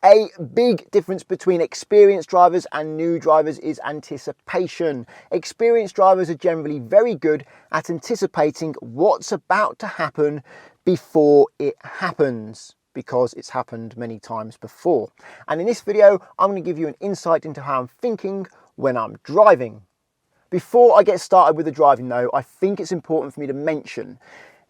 A big difference between experienced drivers and new drivers is anticipation. Experienced drivers are generally very good at anticipating what's about to happen before it happens, because it's happened many times before. And in this video, I'm going to give you an insight into how I'm thinking when I'm driving. Before I get started with the driving though, I think it's important for me to mention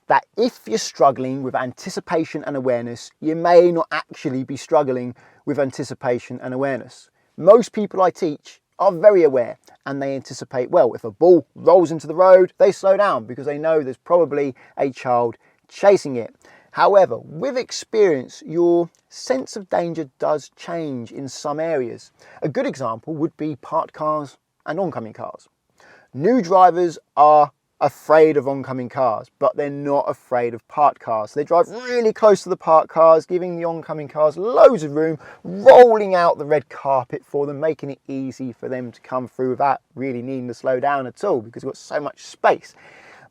that if you're struggling with anticipation and awareness, you may not actually be struggling with anticipation and awareness. Most people I teach are very aware and they anticipate well. If a ball rolls into the road, they slow down because they know there's probably a child chasing it. However, with experience, your sense of danger does change in some areas. A good example would be parked cars and oncoming cars. New drivers are afraid of oncoming cars, but they're not afraid of parked cars. They drive really close to the parked cars, giving the oncoming cars loads of room, rolling out the red carpet for them, making it easy for them to come through without really needing to slow down at all because we've got so much space.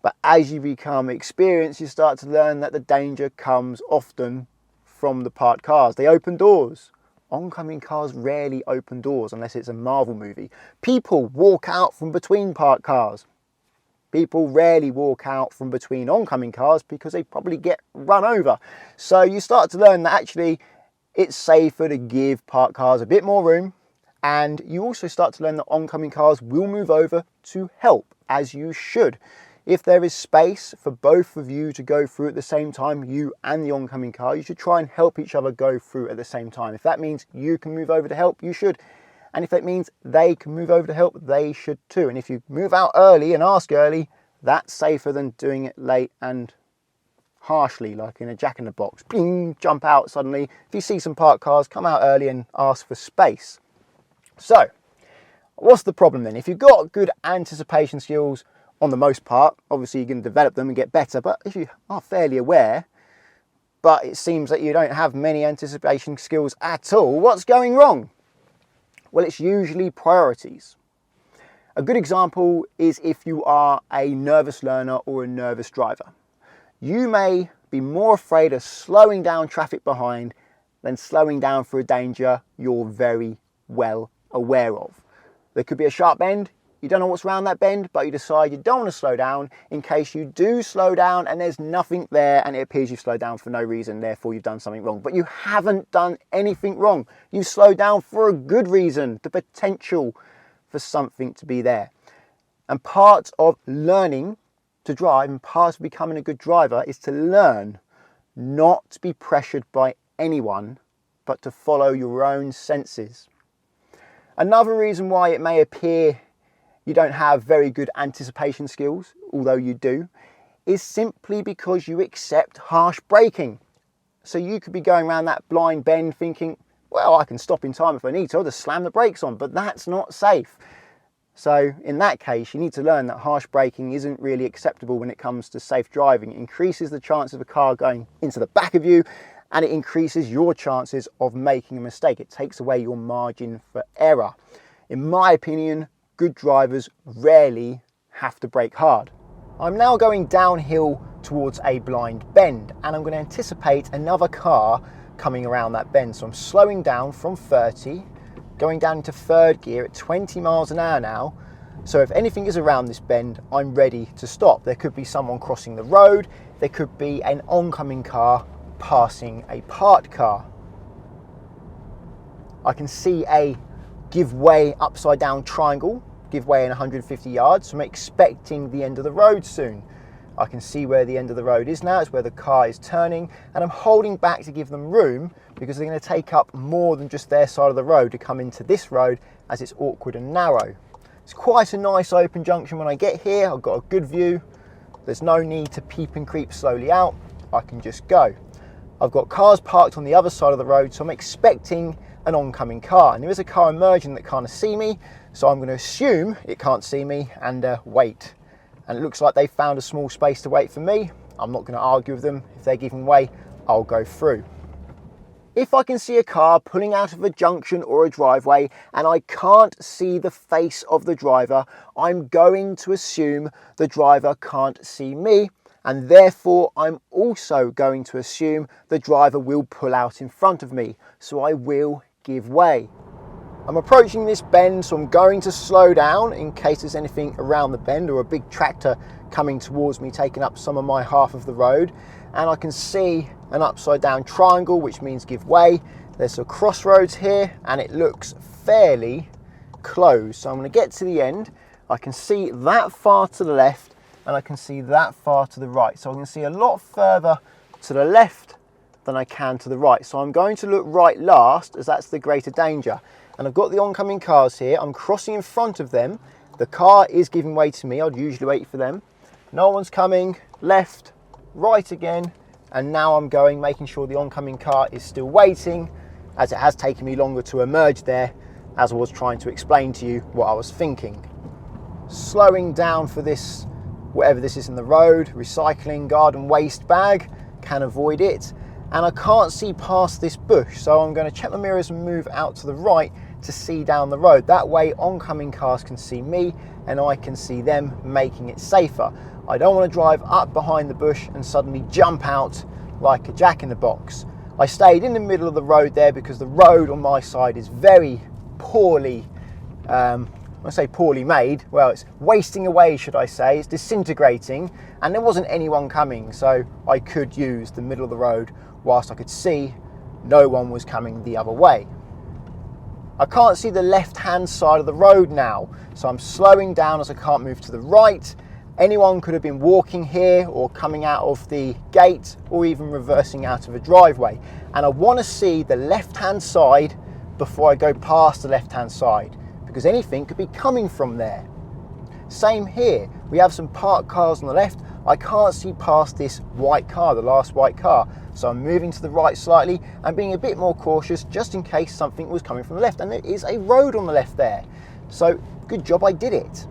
But as you become experienced, you start to learn that the danger comes often from the parked cars. They open doors. Oncoming cars rarely open doors unless it's a Marvel movie. People walk out from between parked cars. People rarely walk out from between oncoming cars because they probably get run over. So you start to learn that actually it's safer to give parked cars a bit more room, and you also start to learn that oncoming cars will move over to help, as you should. If there is space for both of you to go through at the same time, you and the oncoming car, you should try and help each other go through at the same time. If that means you can move over to help, you should. And if it means they can move over to help, they should too. And if you move out early and ask early, that's safer than doing it late and harshly, like in a jack-in-the-box. Bing, jump out suddenly. If you see some parked cars, come out early and ask for space. So, what's the problem then? If you've got good anticipation skills, on the most part, obviously you can develop them and get better, but if you are fairly aware, but it seems that you don't have many anticipation skills at all, what's going wrong? Well, it's usually priorities. A good example is if you are a nervous learner or a nervous driver. You may be more afraid of slowing down traffic behind than slowing down for a danger you're very well aware of. There could be a sharp bend, you don't know what's around that bend, but you decide you don't want to slow down in case you do slow down and there's nothing there and it appears you've slowed down for no reason, therefore you've done something wrong. But you haven't done anything wrong. You slowed down for a good reason, the potential for something to be there. And part of learning to drive and part of becoming a good driver is to learn not to be pressured by anyone, but to follow your own senses. Another reason why it may appear you don't have very good anticipation skills, although you do, is simply because you accept harsh braking. So you could be going around that blind bend thinking, well, I can stop in time if I need to, I'll just slam the brakes on, but that's not safe. So in that case, you need to learn that harsh braking isn't really acceptable when it comes to safe driving. It increases the chance of a car going into the back of you, and it increases your chances of making a mistake. It takes away your margin for error. In my opinion, good drivers rarely have to brake hard. I'm now going downhill towards a blind bend and I'm going to anticipate another car coming around that bend. So I'm slowing down from 30, going down into third gear at 20 miles an hour now. So if anything is around this bend, I'm ready to stop. There could be someone crossing the road. There could be an oncoming car passing a parked car. I can see a give way upside down triangle, give way in 150 yards, so I'm expecting the end of the road soon. I can see where the end of the road is now, it's where the car is turning, and I'm holding back to give them room because they're going to take up more than just their side of the road to come into this road as it's awkward and narrow. It's quite a nice open junction when I get here, I've got a good view, there's no need to peep and creep slowly out, I can just go. I've got cars parked on the other side of the road, so I'm expecting an oncoming car, and there is a car emerging that can't see me, so I'm going to assume it can't see me and wait. And it looks like they found a small space to wait for me. I'm not going to argue with them. If they're giving way, I'll go through. If I can see a car pulling out of a junction or a driveway and I can't see the face of the driver, I'm going to assume the driver can't see me and therefore I'm also going to assume the driver will pull out in front of me, so I will give way. I'm approaching this bend, so I'm going to slow down in case there's anything around the bend or a big tractor coming towards me taking up some of my half of the road, and I can see an upside down triangle, which means give way. There's a crossroads here and it looks fairly closed, so I'm going to get to the end. I can see that far to the left and I can see that far to the right, so I can see a lot further to the left than I can to the right, so I'm going to look right last as that's the greater danger. And I've got the oncoming cars here, I'm crossing in front of them, the car is giving way to me, I'd usually wait for them. No one's coming, left, right again, and now I'm going, making sure the oncoming car is still waiting, as it has taken me longer to emerge there, as I was trying to explain to you what I was thinking. Slowing down for this, whatever this is in the road, recycling garden waste bag, can avoid it, and I can't see past this bush, so I'm going to check my mirrors and move out to the right to see down the road. That way oncoming cars can see me and I can see them, making it safer. I don't want to drive up behind the bush and suddenly jump out like a jack-in-the-box. I stayed in the middle of the road there because the road on my side is very poorly, when I say poorly made, well, it's wasting away, should I say, it's disintegrating, and there wasn't anyone coming, so I could use the middle of the road whilst I could see no one was coming the other way. I can't see the left-hand side of the road now, so I'm slowing down as I can't move to the right. Anyone could have been walking here or coming out of the gate or even reversing out of a driveway. And I want to see the left-hand side before I go past the left-hand side, because anything could be coming from there. Same here, we have some parked cars on the left. I can't see past this white car, the last white car. So I'm moving to the right slightly and being a bit more cautious just in case something was coming from the left. And there is a road on the left there. So good job I did it.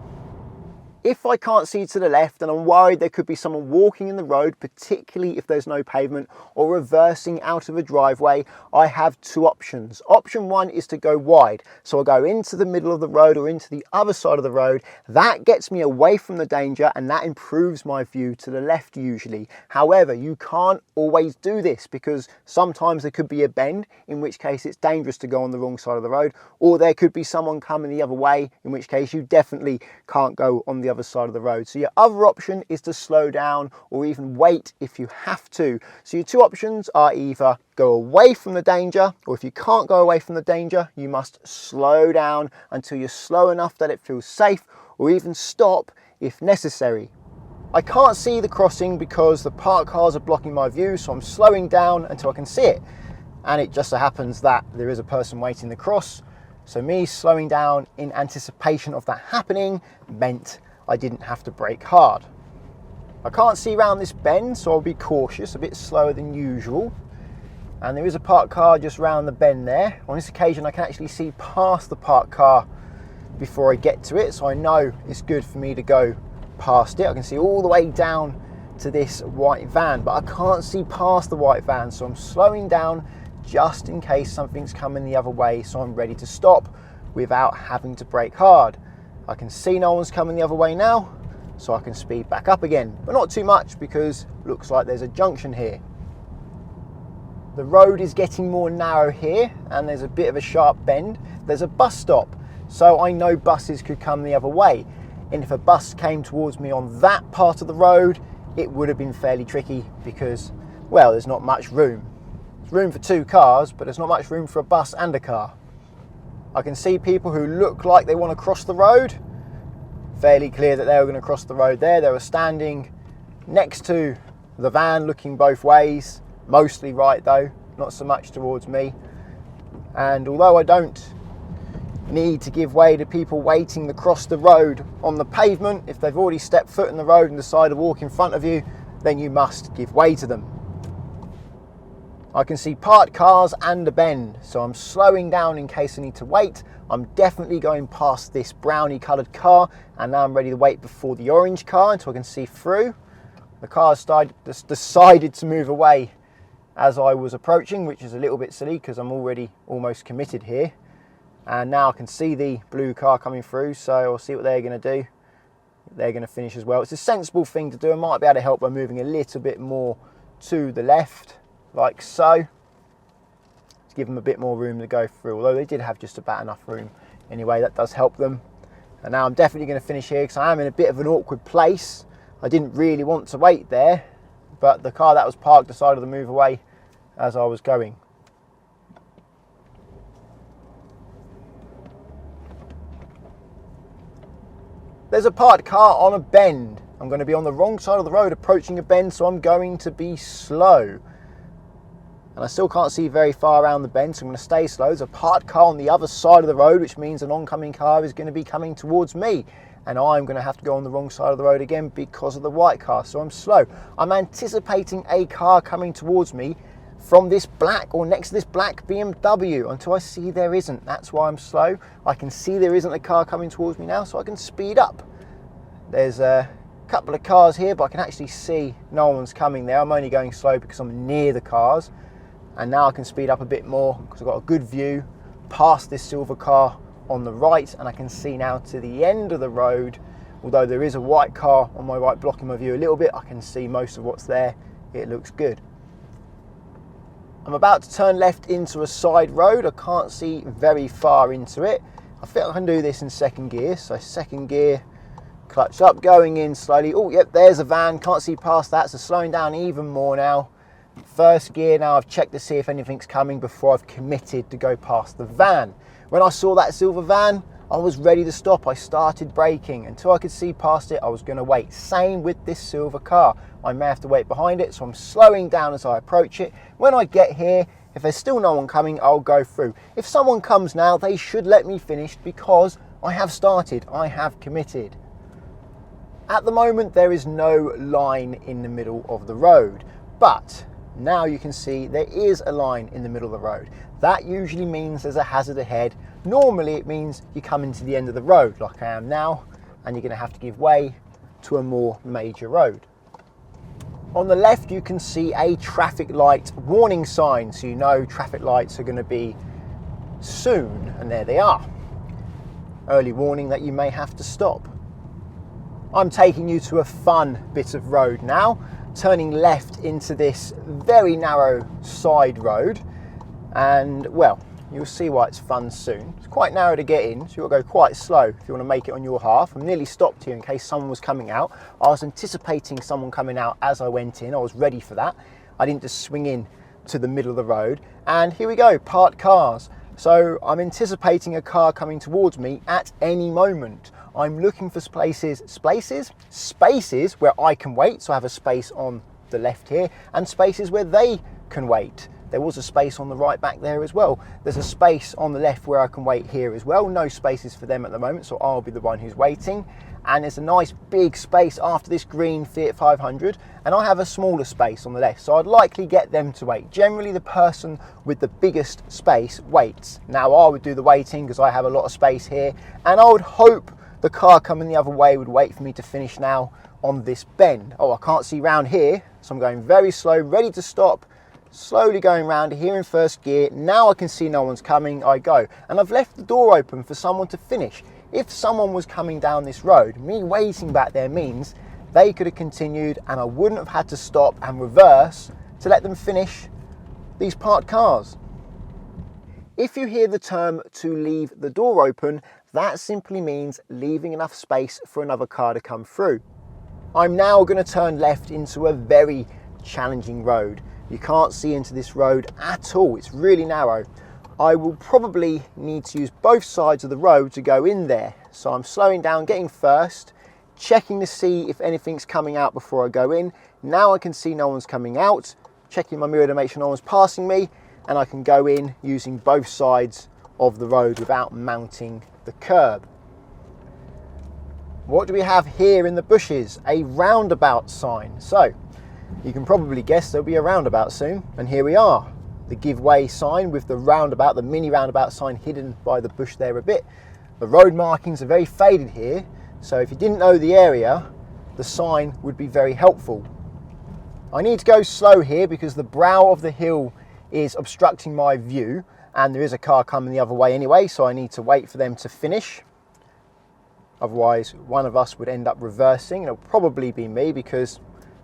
If I can't see to the left and I'm worried there could be someone walking in the road, particularly if there's no pavement, or reversing out of a driveway, I have two options. Option one is to go wide. So I'll go into the middle of the road or into the other side of the road. That gets me away from the danger and that improves my view to the left usually. However, you can't always do this because sometimes there could be a bend, in which case it's dangerous to go on the wrong side of the road, or there could be someone coming the other way, in which case you definitely can't go on the other side of the road. So your other option is to slow down or even wait if you have to. So your two options are either go away from the danger, or if you can't go away from the danger, you must slow down until you're slow enough that it feels safe, or even stop if necessary. I can't see the crossing because the parked cars are blocking my view, so I'm slowing down until I can see it. And it just so happens that there is a person waiting to cross. So me slowing down in anticipation of that happening meant I didn't have to brake hard. I can't see around this bend, so I'll be cautious, a bit slower than usual. And there is a parked car just round the bend there. On this occasion, I can actually see past the parked car before I get to it, so I know it's good for me to go past it. I can see all the way down to this white van, but I can't see past the white van, so I'm slowing down just in case something's coming the other way, so I'm ready to stop without having to brake hard. I can see no one's coming the other way now, so I can speed back up again, but not too much because it looks like there's a junction here. The road is getting more narrow here and there's a bit of a sharp bend. There's a bus stop, so I know buses could come the other way. And if a bus came towards me on that part of the road, it would have been fairly tricky because, well, there's not much room. There's room for two cars, but there's not much room for a bus and a car. I can see people who look like they want to cross the road. Fairly clear that they were going to cross the road there. They were standing next to the van looking both ways, mostly right though, not so much towards me. And although I don't need to give way to people waiting to cross the road on the pavement, if they've already stepped foot in the road and decide to walk in front of you, then you must give way to them. I can see parked cars and a bend, so I'm slowing down in case I need to wait. I'm definitely going past this brownie coloured car, and now I'm ready to wait before the orange car until I can see through. The car decided to move away as I was approaching, which is a little bit silly because I'm already almost committed here. And now I can see the blue car coming through, so I'll see what they're going to do. they're going to finish as well. It's a sensible thing to do. I might be able to help by moving a little bit more to the left, like so, to give them a bit more room to go through, although they did have just about enough room anyway. That does help them. And now I'm definitely going to finish here because I am in a bit of an awkward place. I didn't really want to wait there, but the car that was parked decided to move away as I was going. There's a parked car on a bend. I'm going to be on the wrong side of the road approaching a bend, so I'm going to be slow. And I still can't see very far around the bend, so I'm going to stay slow. There's a parked car on the other side of the road, which means an oncoming car is going to be coming towards me. And I'm going to have to go on the wrong side of the road again because of the white car, so I'm slow. I'm anticipating a car coming towards me from this black, or next to this black BMW, until I see there isn't. That's why I'm slow. I can see there isn't a car coming towards me now, so I can speed up. There's a couple of cars here, but I can actually see no one's coming there. I'm only going slow because I'm near the cars. And now I can speed up a bit more because I've got a good view past this silver car on the right, and I can see now to the end of the road. Although there is a white car on my right blocking my view a little bit, I can see most of what's there. It looks good. I'm about to turn left into a side road. I can't see very far into it. I think I can do this in second gear. So second gear, clutch up, going in slowly. Oh, yep, there's a van. Can't see past that, so slowing down even more now. First gear now, I've checked to see if anything's coming before I've committed to go past the van. When I saw that silver van, I was ready to stop. I started braking. Until I could see past it, I was going to wait. Same with this silver car. I may have to wait behind it, so I'm slowing down as I approach it. When I get here, if there's still no one coming, I'll go through. If someone comes now, they should let me finish because I have started. I have committed. At the moment, there is no line in the middle of the road, but now you can see there is a line in the middle of the road. That usually means there's a hazard ahead. Normally it means you come into the end of the road like I am now, and you're going to have to give way to a more major road. On the left you can see a traffic light warning sign, so you know traffic lights are going to be soon, and there they are. Early warning that you may have to stop. I'm taking you to a fun bit of road now, turning left into this very narrow side road, and well, you'll see why it's fun soon. It's quite narrow to get in, so you'll go quite slow if you want to make it on your half. I'm nearly stopped here in case someone was coming out. I was anticipating someone coming out as I went in. I was ready for that. I didn't just swing in to the middle of the road. And here we go, parked cars. So I'm anticipating a car coming towards me at any moment. I'm looking for spaces where I can wait, so I have a space on the left here, and spaces where they can wait. There was a space on the right back there as well. There's a space on the left where I can wait here as well. No spaces for them at the moment, so I'll be the one who's waiting. And there's a nice big space after this green Fiat 500, and I have a smaller space on the left, so I'd likely get them to wait. Generally the person with the biggest space waits. Now I would do the waiting because I have a lot of space here, and I would hope the car coming the other way would wait for me to finish now on this bend. Oh, I can't see round here, so I'm going very slow, ready to stop. Slowly going round here in first gear. Now I can see no one's coming, I go. And I've left the door open for someone to finish. If someone was coming down this road, me waiting back there means they could have continued and I wouldn't have had to stop and reverse to let them finish these parked cars. If you hear the term to leave the door open, that simply means leaving enough space for another car to come through. I'm now going to turn left into a very challenging road. You can't see into this road at all, it's really narrow. I will probably need to use both sides of the road to go in there. So I'm slowing down, getting first, checking to see if anything's coming out before I go in. Now I can see no one's coming out, checking my mirror to make sure no one's passing me, and I can go in using both sides of the road without mounting the curb. What do we have here in the bushes? A roundabout sign. So you can probably guess there'll be a roundabout soon, and here we are. The give way sign with the roundabout, the mini roundabout sign hidden by the bush there a bit. The road markings are very faded here, so if you didn't know the area, the sign would be very helpful. I need to go slow here because the brow of the hill is obstructing my view, and there is a car coming the other way anyway, so I need to wait for them to finish. Otherwise, one of us would end up reversing. It'll probably be me because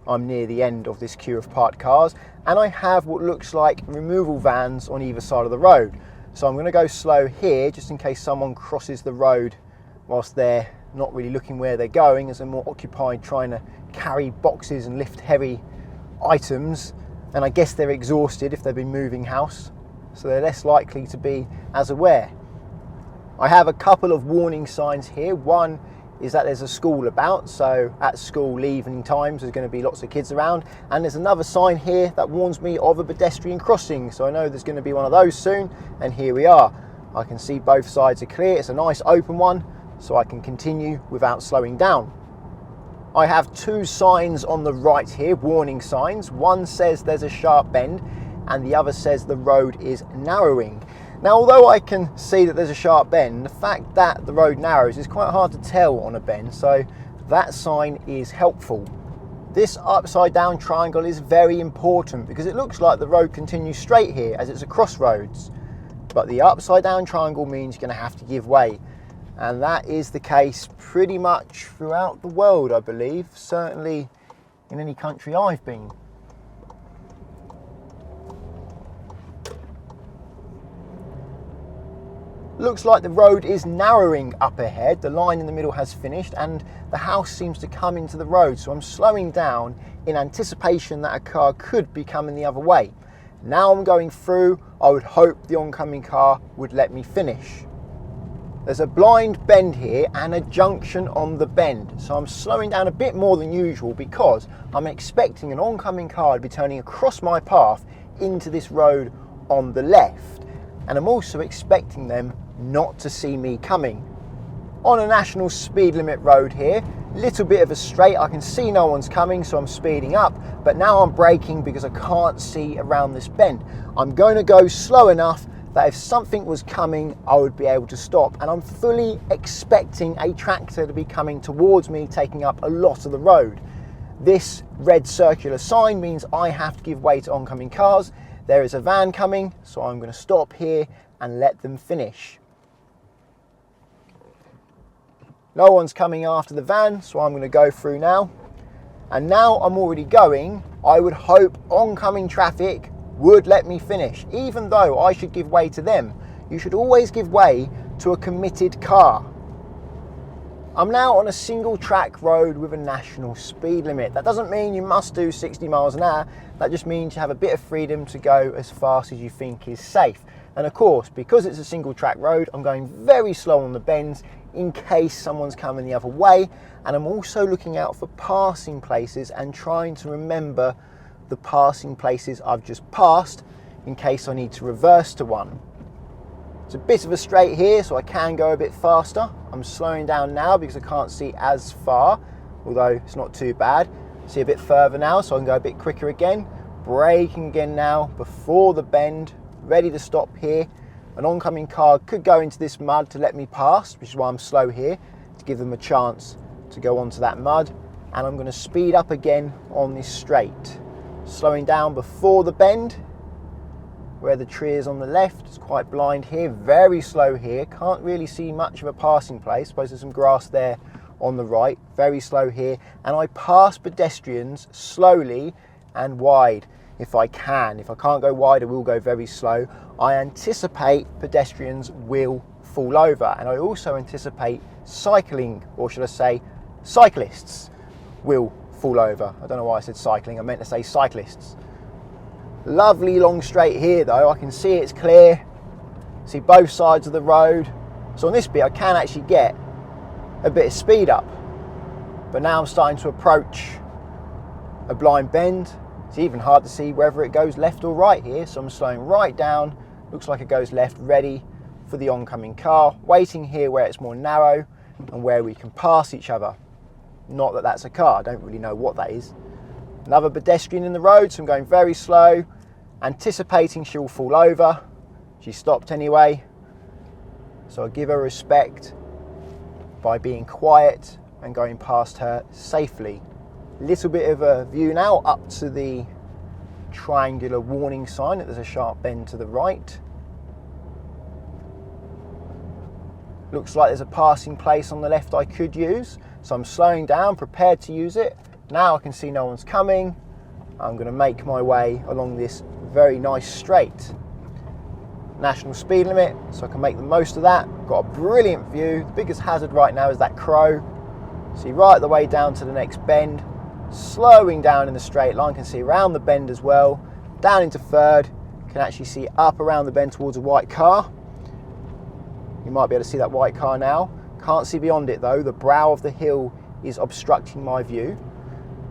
I'm near the end of this queue of parked cars, and I have what looks like removal vans on either side of the road. So I'm going to go slow here just in case someone crosses the road whilst they're not really looking where they're going, as they're more occupied trying to carry boxes and lift heavy items, and I guess they're exhausted if they've been moving house, so they're less likely to be as aware. I have a couple of warning signs here. One is that there's a school about, so at school evening times there's going to be lots of kids around, and there's another sign here that warns me of a pedestrian crossing, so I know there's going to be one of those soon, and here we are. I can see both sides are clear. It's a nice open one, so I can continue without slowing down. I have two signs on the right here, warning signs. One says there's a sharp bend and the other says the road is narrowing. Now, although I can see that there's a sharp bend, the fact that the road narrows is quite hard to tell on a bend, so that sign is helpful. This upside down triangle is very important because it looks like the road continues straight here as it's a crossroads, but the upside down triangle means you're going to have to give way. And that is the case pretty much throughout the world, I believe, certainly in any country I've been. Looks like the road is narrowing up ahead. The line in the middle has finished and the house seems to come into the road, so I'm slowing down in anticipation that a car could be coming the other way. Now I'm going through. I would hope the oncoming car would let me finish. There's a blind bend here and a junction on the bend, so I'm slowing down a bit more than usual because I'm expecting an oncoming car to be turning across my path into this road on the left, and I'm also expecting them not to see me coming. On a national speed limit road here, little bit of a straight, I can see no one's coming, so I'm speeding up, but now I'm braking because I can't see around this bend. I'm going to go slow enough that if something was coming, I would be able to stop. And I'm fully expecting a tractor to be coming towards me, taking up a lot of the road. This red circular sign means I have to give way to oncoming cars. There is a van coming, so I'm going to stop here and let them finish. No one's coming after the van, so I'm going to go through now. And now I'm already going. I would hope oncoming traffic would let me finish, even though I should give way to them. You should always give way to a committed car. I'm now on a single track road with a national speed limit. That doesn't mean you must do 60 miles an hour. That just means you have a bit of freedom to go as fast as you think is safe. And of course, because it's a single track road, I'm going very slow on the bends in case someone's coming the other way. And I'm also looking out for passing places and trying to remember the passing places I've just passed in case I need to reverse to one. It's a bit of a straight here, so I can go a bit faster. I'm slowing down now because I can't see as far, although it's not too bad. See a bit further now, so I can go a bit quicker again. Braking again now before the bend, ready to stop here. An oncoming car could go into this mud to let me pass, which is why I'm slow here, to give them a chance to go onto that mud. And I'm going to speed up again on this straight. Slowing down before the bend, where the tree is on the left. It's quite blind here, very slow here. Can't really see much of a passing place. Suppose there's some grass there on the right. Very slow here. And I pass pedestrians slowly and wide if I can. If I can't go wide, I will go very slow. I anticipate pedestrians will fall over. And I also anticipate cycling, or should I say cyclists, will fall over. I don't know why I said cycling, I meant to say cyclists. Lovely long straight here though, I can see it's clear, see both sides of the road. So on this bit I can actually get a bit of speed up, but now I'm starting to approach a blind bend. It's even hard to see whether it goes left or right here, so I'm slowing right down. Looks like it goes left, ready for the oncoming car, waiting here where it's more narrow and where we can pass each other. Not that that's a car, I don't really know what that is. Another pedestrian in the road, so I'm going very slow, anticipating she'll fall over. She stopped anyway, so I give her respect by being quiet and going past her safely. Little bit of a view now up to the triangular warning sign that there's a sharp bend to the right. Looks like there's a passing place on the left I could use. So I'm slowing down, prepared to use it. Now I can see no one's coming. I'm going to make my way along this very nice straight. National speed limit, so I can make the most of that. Got a brilliant view. The biggest hazard right now is that crow. See right the way down to the next bend. Slowing down in the straight line, can see around the bend as well. Down into third, can actually see up around the bend towards a white car. You might be able to see that white car now. Can't see beyond it though. The brow of the hill is obstructing my view.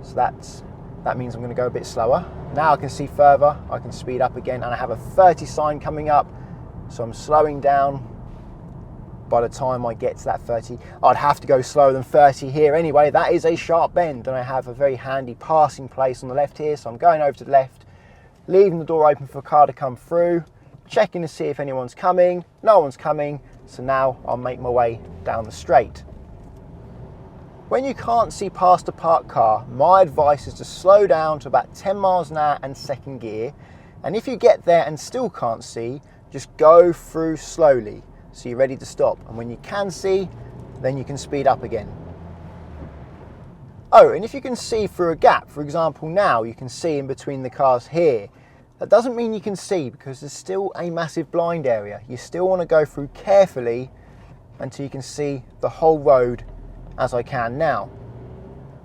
So that means I'm going to go a bit slower. Now I can see further, I can speed up again, and I have a 30 sign coming up. So I'm slowing down. By the time I get to that 30, I'd have to go slower than 30 here anyway. That is a sharp bend, and I have a very handy passing place on the left here. So I'm going over to the left, leaving the door open for a car to come through, checking to see if anyone's coming. No one's coming, so now I'll make my way down the straight. When you can't see past a parked car, my advice is to slow down to about 10 miles an hour and second gear. And if you get there and still can't see, just go through slowly so you're ready to stop. And when you can see, then you can speed up again. Oh, and if you can see through a gap, for example now you can see in between the cars here, that doesn't mean you can see because there's still a massive blind area. You still want to go through carefully until you can see the whole road as I can now.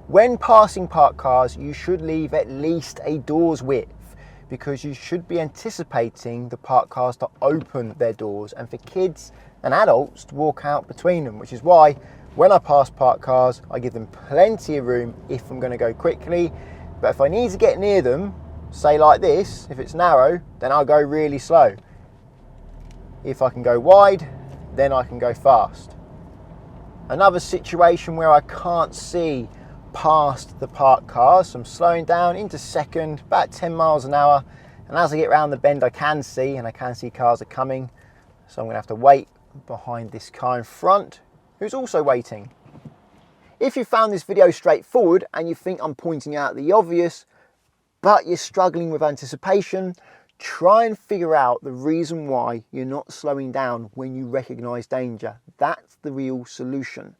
When passing parked cars, you should leave at least a door's width because you should be anticipating the parked cars to open their doors and for kids and adults to walk out between them, which is why when I pass parked cars, I give them plenty of room if I'm going to go quickly. But if I need to get near them, say like this, if it's narrow, then I'll go really slow. If I can go wide, then I can go fast. Another situation where I can't see past the parked cars, so I'm slowing down into second, about 10 miles an hour, and as I get around the bend I can see, and I can see cars are coming, so I'm going to have to wait behind this car in front who's also waiting. If you found this video straightforward and you think I'm pointing out the obvious but you're struggling with anticipation, try and figure out the reason why you're not slowing down when you recognise danger. That's the real solution.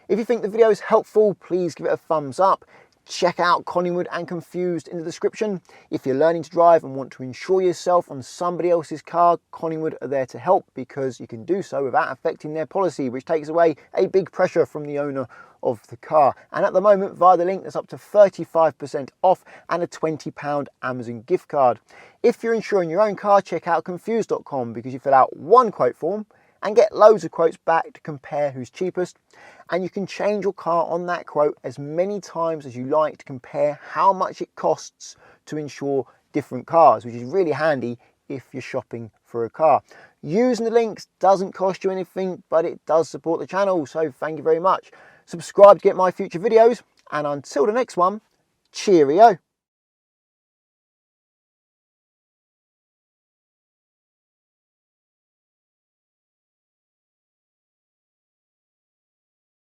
If you think the video is helpful, please give it a thumbs up. Check out Collingwood and Confused in the description. If you're learning to drive and want to insure yourself on somebody else's car, Collingwood are there to help because you can do so without affecting their policy, which takes away a big pressure from the owner of the car. And at the moment, via the link, there's up to 35% off and a £20 Amazon gift card. If you're insuring your own car, check out confused.com because you fill out one quote form and get loads of quotes back to compare who's cheapest. And you can change your car on that quote as many times as you like to compare how much it costs to insure different cars, which is really handy if you're shopping for a car. Using the links doesn't cost you anything, but it does support the channel, so thank you very much. Subscribe to get my future videos, and until the next one, cheerio.